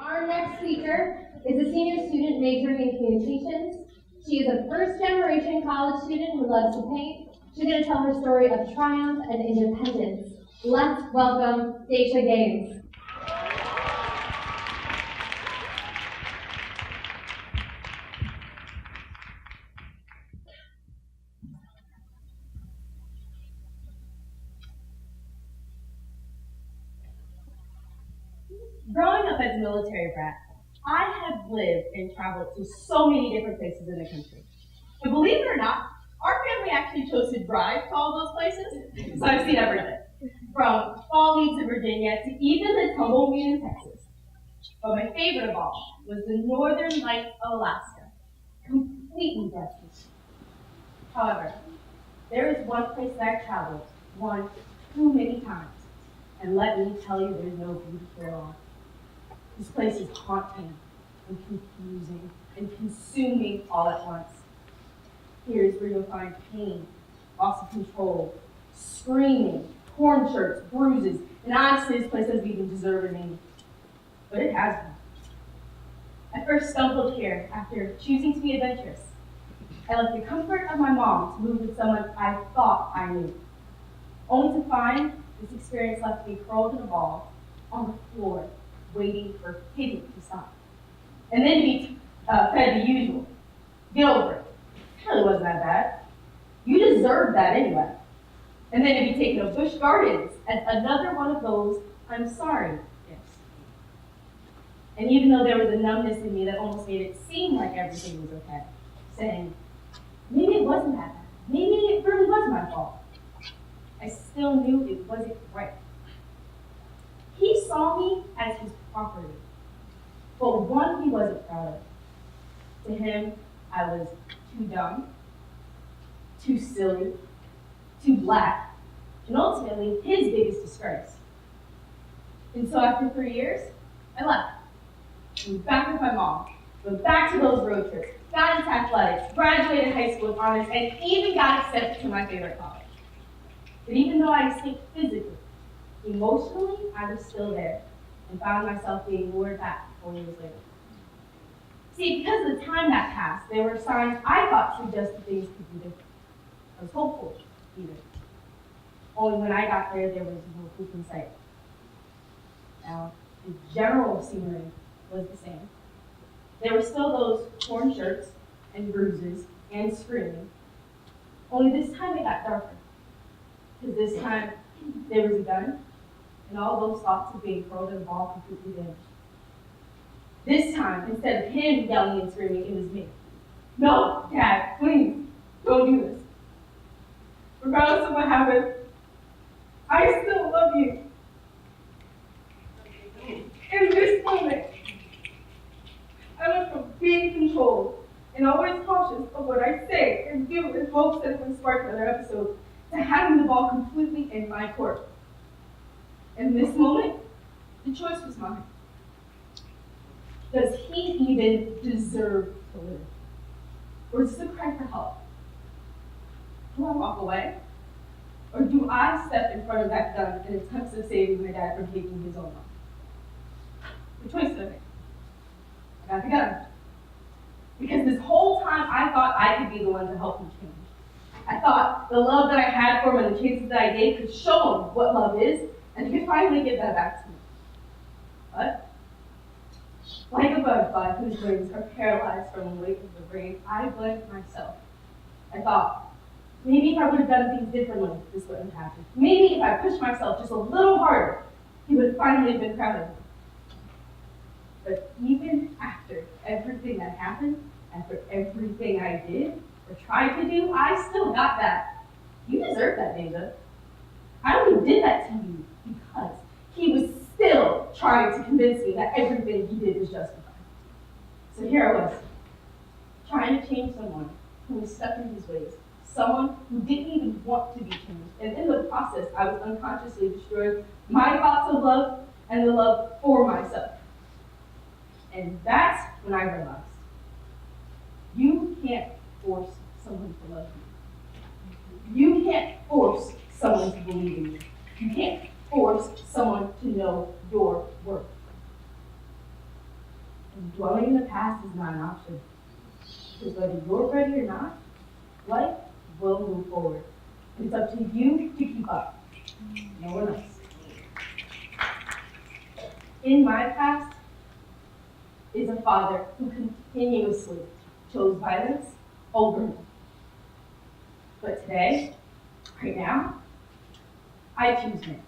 Our next speaker is a senior student majoring in communications. She is a first-generation college student who loves to paint. She's going to tell her story of triumph and independence. Let's welcome Daisha Gaines. Growing up as a military brat, I have lived and traveled to so many different places in the country. But believe it or not, our family actually chose to drive to all those places, so I've seen everything. From fall leaves in Virginia to even the tumbleweed in Texas. But my favorite of all was the northern lights of Alaska, completely breathtaking. However, there is one place that I've traveled one too many times, and let me tell you, there's no beauty here at all. This place is haunting and confusing and consuming all at once. Here's where you'll find pain, loss of control, screaming, torn shirts, bruises, and honestly, this place doesn't even deserve a name. But it has one. I first stumbled here after choosing to be adventurous. I left the comfort of my mom to move with someone I thought I knew, only to find this experience left me curled in a ball on the floor, waiting for pity to stop. And then to be fed the usual. Get over it. It really wasn't that bad. You deserved that anyway. And then to be taken to Busch Gardens as another one of those I'm sorry gifts. And even though there was a numbness in me that almost made it seem like everything was okay, saying, maybe it wasn't that bad. Maybe it really was my fault. I still knew it wasn't right. He saw me as his property, but one he wasn't proud of. To him, I was too dumb, too silly, too black, and ultimately his biggest disgrace. And so after 3 years, I left. Moved back with my mom, went back to those road trips, got into athletics, graduated high school with honors, and even got accepted to my favorite college. But even though I escaped physically, emotionally, I was still there and found myself being lured back 4 years later. See, because of the time that passed, there were signs I thought suggested things could be different. I was hopeful, even. Only when I got there, there was no hope in sight. Now, the general scenery was the same. There were still those torn shirts and bruises and screaming. Only this time it got darker. Because this time, there was a gun, and all those thoughts of being thrown in a ball completely vanished. This time, instead of him yelling and screaming, it was me. No, Dad, please, don't do this. Regardless of what happened, I still love you. In this moment, I went from being controlled and always cautious of what I say and do in hopes that it would spark another episode, to having the ball completely in my court. In this moment, the choice was mine. Does he even deserve to live? Or is this a cry for help? Do I walk away? Or do I step in front of that gun in attempts of saving my dad from taking his own life? The choice to make. I got the gun. Because this whole time I thought I could be the one to help him change. I thought the love that I had for him and the chances that I gave could show him what love is, and he could finally give that back to me. But, like a butterfly whose wings are paralyzed from the weight of the rain, I blamed myself. I thought, maybe if I would have done things differently, this wouldn't have happened. Maybe if I pushed myself just a little harder, he would have finally been proud of me. But even after everything that happened, after everything I did, or tried to do, I still got that. You deserve that, Daisha. I only did that to you because he was still trying to convince me that everything he did was justified. So here I was, trying to change someone who was stuck in his ways, someone who didn't even want to be changed. And in the process, I was unconsciously destroying my thoughts of love and the love for myself. And that's when I realized, you can't force someone to love you. You can't force someone to believe in you. You can't force someone to know your worth. past is not an option. Because whether you're ready or not, life will move forward. And it's up to you to keep up. No one else. In my past is a father who continuously chose violence over me. But today, right now, I choose him.